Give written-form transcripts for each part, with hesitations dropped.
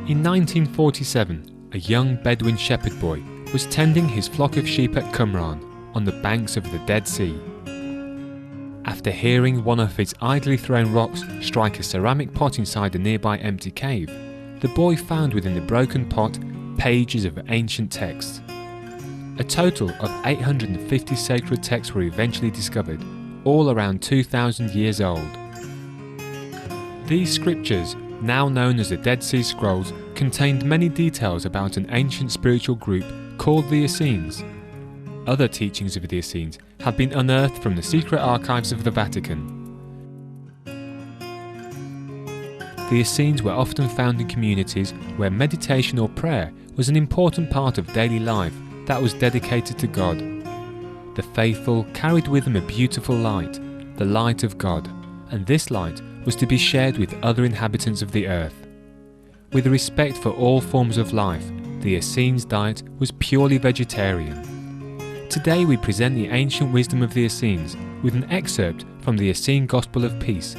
In 1947, a young Bedouin shepherd boy was tending his flock of sheep at Qumran on the banks of the Dead Sea. After hearing one of his idly thrown rocks strike a ceramic pot inside a nearby empty cave, the boy found within the broken pot pages of ancient texts. A total of 850 sacred texts were eventually discovered, all around 2,000 years old. These scriptures, now known as the Dead Sea Scrolls, contained many details about an ancient spiritual group called the Essenes. Other teachings of the Essenes have been unearthed from the secret archives of the Vatican. The Essenes were often found in communities where meditation or prayer was an important part of daily life that was dedicated to God. The faithful carried with them a beautiful light, the light of God, and this light was to be shared with other inhabitants of the earth. With respect for all forms of life, the Essenes' diet was purely vegetarian. Today we present the ancient wisdom of the Essenes with an excerpt from the Essene Gospel of Peace.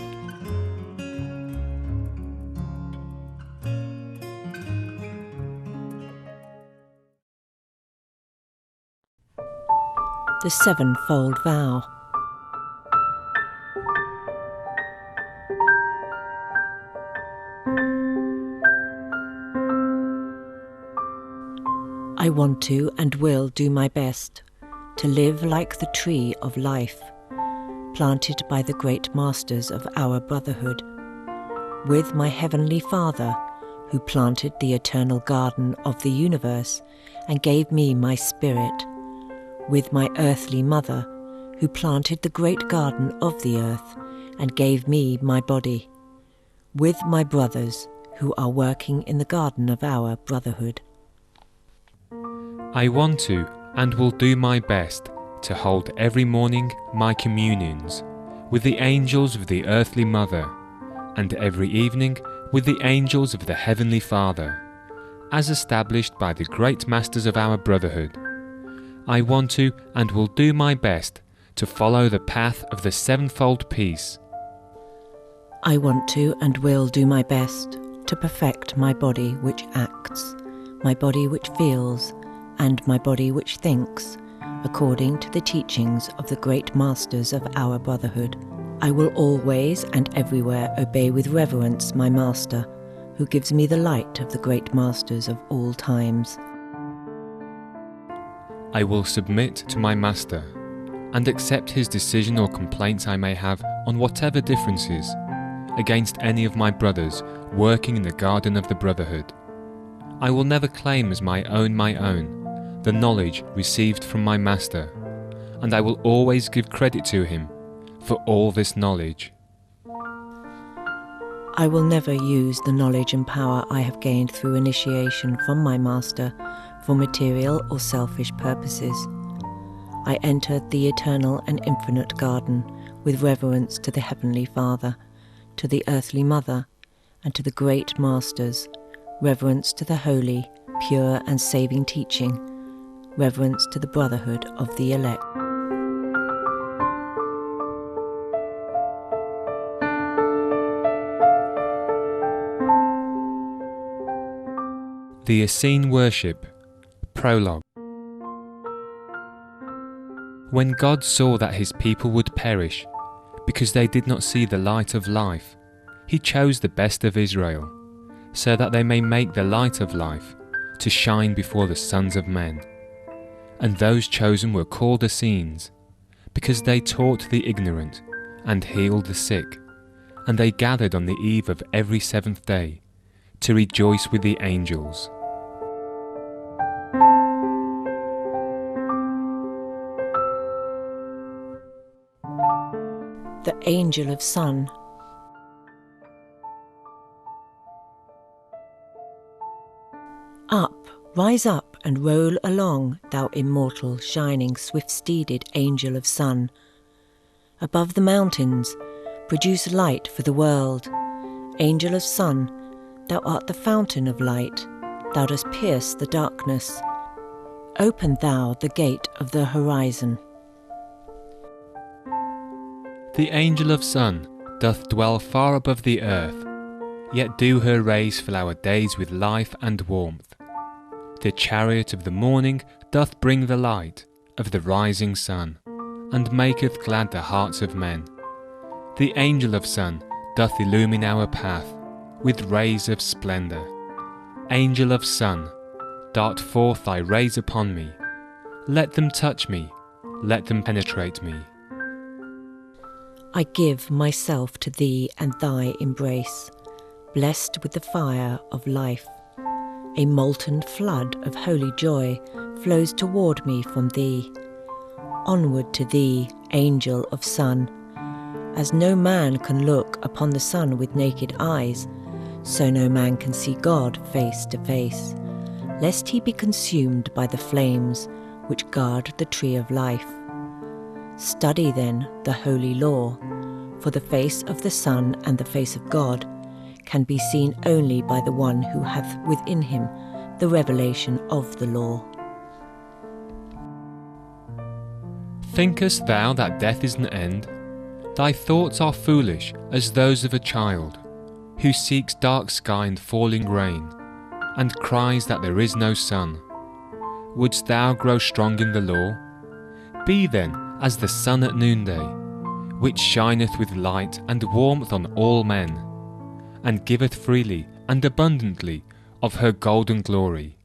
The Sevenfold Vow. I want to and will do my best to live like the tree of life, planted by the great masters of our brotherhood, with my heavenly Father, who planted the eternal garden of the universe and gave me my spirit, with my earthly mother, who planted the great garden of the earth and gave me my body, with my brothers who are working in the garden of our brotherhood. I want to and will do my best to hold every morning my communions with the angels of the earthly mother, and every evening with the angels of the heavenly Father, as established by the great masters of our brotherhood. I want to and will do my best to follow the path of the sevenfold peace. I want to and will do my best to perfect my body which acts, my body which feels, and my body which thinks, according to the teachings of the great masters of our brotherhood. I will always and everywhere obey with reverence my Master, who gives me the light of the great masters of all times. I will submit to my Master and accept his decision or complaints I may have on whatever differences against any of my brothers working in the garden of the brotherhood. I will never claim as my own the knowledge received from my Master, and I will always give credit to him for all this knowledge. I will never use the knowledge and power I have gained through initiation from my Master for material or selfish purposes. I entered the eternal and infinite garden with reverence to the Heavenly Father, to the earthly Mother, and to the great Masters, reverence to the holy, pure and saving teaching, reverence to the brotherhood of the elect. The Essene Worship. Prologue. When God saw that his people would perish, because they did not see the light of life, he chose the best of Israel, so that they may make the light of life to shine before the sons of men. And those chosen were called Essenes, because they taught the ignorant and healed the sick, and they gathered on the eve of every seventh day to rejoice with the angels. The Angel of Sun. Up, rise up and roll along, thou immortal, shining, swift-steeded Angel of Sun. Above the mountains, produce light for the world. Angel of Sun, thou art the fountain of light, thou dost pierce the darkness. Open thou the gate of the horizon. The Angel of Sun doth dwell far above the earth, yet do her rays fill our days with life and warmth. The chariot of the morning doth bring the light of the rising sun, and maketh glad the hearts of men. The angel of sun doth illumine our path with rays of splendour. Angel of sun, dart forth thy rays upon me. Let them touch me, let them penetrate me. I give myself to thee and thy embrace, blessed with the fire of life. A molten flood of holy joy flows toward me from thee. Onward to thee, angel of sun. As no man can look upon the sun with naked eyes, so no man can see God face to face, lest he be consumed by the flames which guard the tree of life. Study then the holy law, for the face of the Son and the face of God can be seen only by the one who hath within him the revelation of the law. Thinkest thou that death is an end? Thy thoughts are foolish as those of a child, who seeks dark sky and falling rain, and cries that there is no sun. Wouldst thou grow strong in the law? Be then as the sun at noonday, which shineth with light and warmth on all men, and giveth freely and abundantly of her golden glory.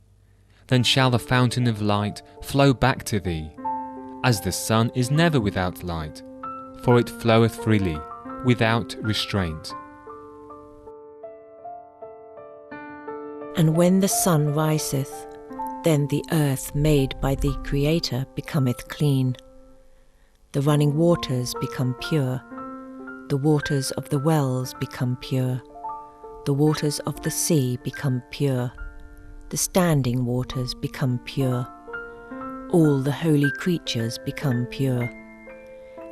Then shall the fountain of light flow back to thee, as the sun is never without light, for it floweth freely, without restraint. And when the sun riseth, then the earth made by the Creator becometh clean. The running waters become pure, the waters of the wells become pure, the waters of the sea become pure, the standing waters become pure, all the holy creatures become pure.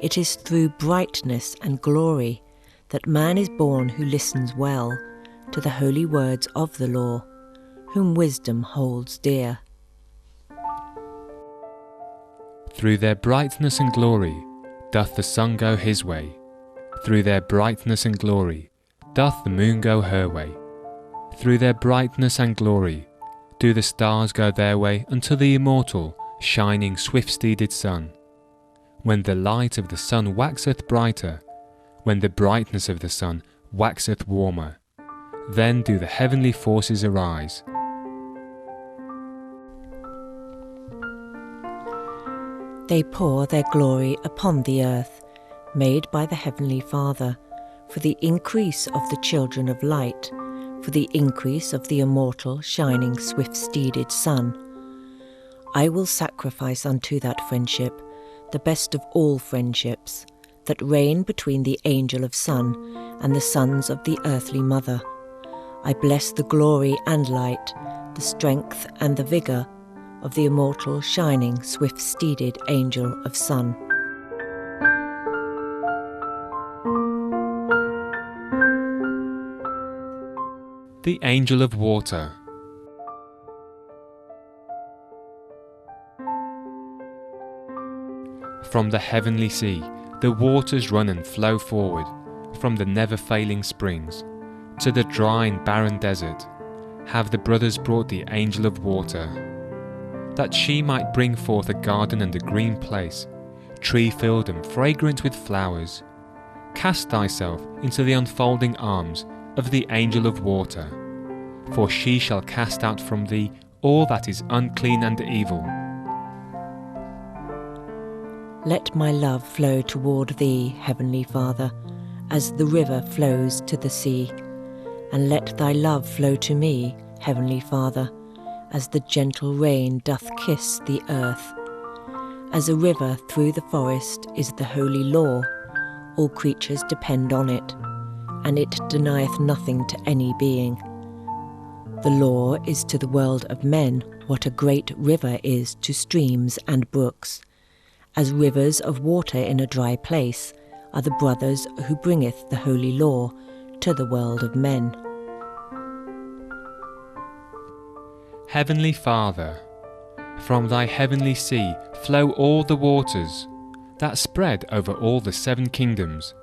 It is through brightness and glory that man is born who listens well to the holy words of the law, whom wisdom holds dear. Through their brightness and glory doth the sun go his way, through their brightness and glory doth the moon go her way. Through their brightness and glory do the stars go their way unto the immortal, shining, swift-steeded sun. When the light of the sun waxeth brighter, when the brightness of the sun waxeth warmer, then do the heavenly forces arise. They pour their glory upon the earth, made by the Heavenly Father, for the increase of the children of light, for the increase of the immortal, shining, swift-steeded sun. I will sacrifice unto that friendship the best of all friendships, that reign between the angel of sun and the sons of the earthly mother. I bless the glory and light, the strength and the vigour of the immortal, shining, swift-steeded angel of sun. The angel of water. From the heavenly sea the waters run and flow forward, from the never-failing springs to the dry and barren desert have the brothers brought the angel of water, that she might bring forth a garden and a green place, tree-filled and fragrant with flowers. Cast thyself into the unfolding arms of the angel of water, for she shall cast out from thee all that is unclean and evil. Let my love flow toward thee, Heavenly Father, as the river flows to the sea, and let thy love flow to me, Heavenly Father, as the gentle rain doth kiss the earth. As a river through the forest is the holy law, all creatures depend on it, and it denieth nothing to any being. The law is to the world of men what a great river is to streams and brooks. As rivers of water in a dry place are the brothers who bringeth the holy law to the world of men. Heavenly Father, from thy heavenly sea flow all the waters that spread over all the 7 kingdoms.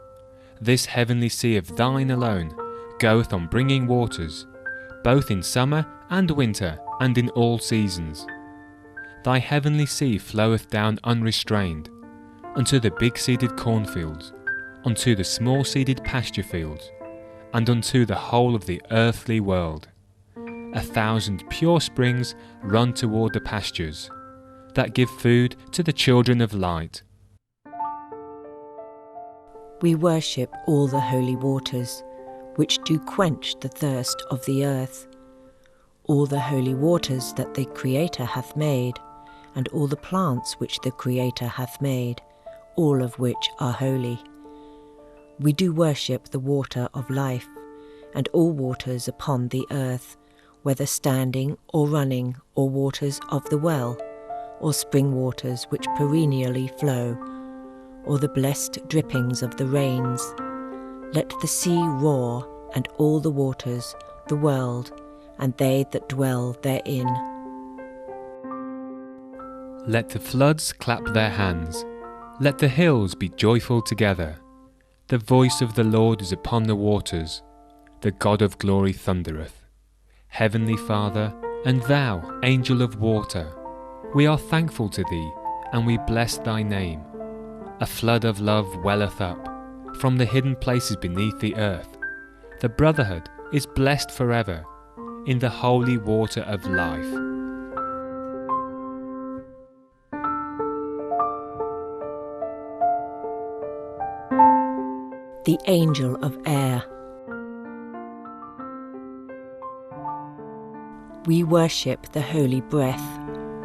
This heavenly sea of thine alone that goeth on bringing waters, both in summer and winter and in all seasons. Thy heavenly sea floweth down unrestrained, unto the big-seeded cornfields, unto the small-seeded pasture fields, and unto the whole of the earthly world. 1,000 pure springs run toward the pastures, that give food to the children of light. We worship all the holy waters, which do quench the thirst of the earth. All the holy waters that the Creator hath made, and all the plants which the Creator hath made, all of which are holy. We do worship the water of life, and all waters upon the earth, whether standing or running, or waters of the well, or spring waters which perennially flow, or the blessed drippings of the rains. Let the sea roar, and all the waters, the world, and they that dwell therein. Let the floods clap their hands, let the hills be joyful together. The voice of the Lord is upon the waters, the God of glory thundereth. Heavenly Father, and thou, angel of water, we are thankful to thee, and we bless thy name. A flood of love welleth up from the hidden places beneath the earth. The brotherhood is blessed forever in the holy water of life. The angel of air. We worship the holy breath,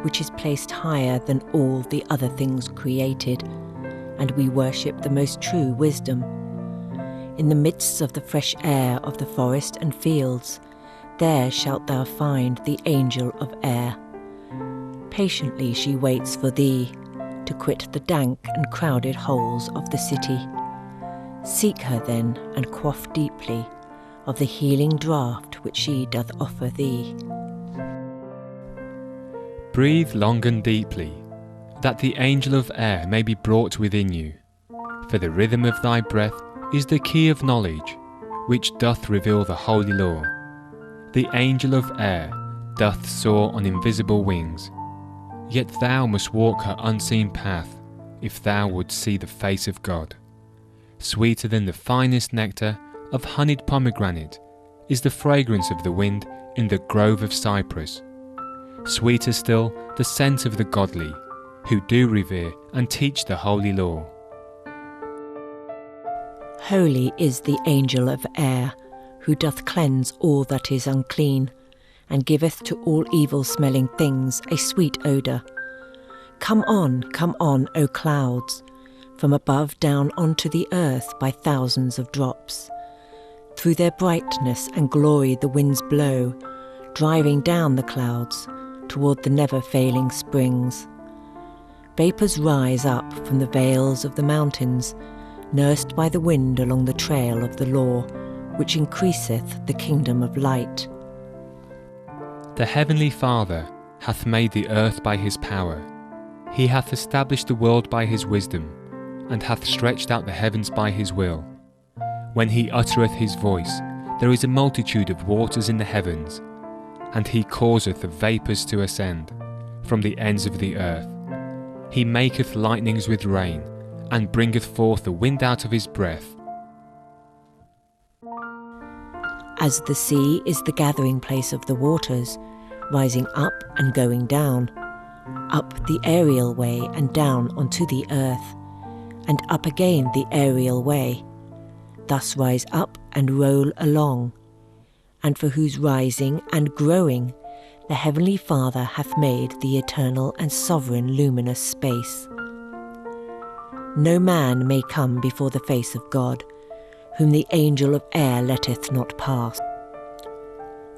which is placed higher than all the other things created, and we worship the most true wisdom. In the midst of the fresh air of the forest and fields, there shalt thou find the angel of air. Patiently she waits for thee, to quit the dank and crowded holes of the city. Seek her then, and quaff deeply of the healing draught which she doth offer thee. Breathe long and deeply, that the angel of air may be brought within you. For the rhythm of thy breath is the key of knowledge, which doth reveal the holy law. The angel of air doth soar on invisible wings, yet thou must walk her unseen path, if thou wouldst see the face of God. Sweeter than the finest nectar of honeyed pomegranate is the fragrance of the wind in the grove of cypress. Sweeter still the scent of the godly, who do revere and teach the holy law. Holy is the angel of air, who doth cleanse all that is unclean, and giveth to all evil-smelling things a sweet odour. Come on, O clouds, from above down onto the earth by thousands of drops. Through their brightness and glory the winds blow, driving down the clouds toward the never-failing springs. Vapours rise up from the vales of the mountains, nursed by the wind along the trail of the law, which increaseth the kingdom of light. The heavenly Father hath made the earth by his power. He hath established the world by his wisdom, and hath stretched out the heavens by his will. When he uttereth his voice, there is a multitude of waters in the heavens, and he causeth the vapours to ascend from the ends of the earth. He maketh lightnings with rain, and bringeth forth the wind out of his breath. As the sea is the gathering place of the waters, rising up and going down, up the aerial way and down onto the earth, and up again the aerial way, thus rise up and roll along, and for whose rising and growing the Heavenly Father hath made the eternal and sovereign luminous space. No man may come before the face of God, whom the angel of air letteth not pass.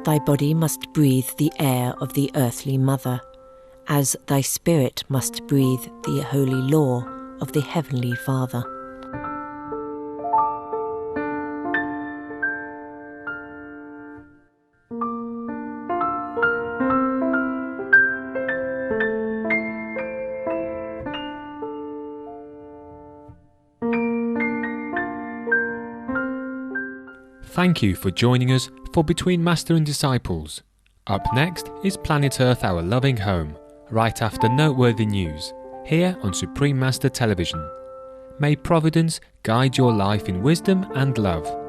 Thy body must breathe the air of the earthly mother, as thy spirit must breathe the holy law of the Heavenly Father. Thank you for joining us for Between Master and Disciples. Up next is Planet Earth, Our Loving Home, right after noteworthy news, here on Supreme Master Television. May Providence guide your life in wisdom and love.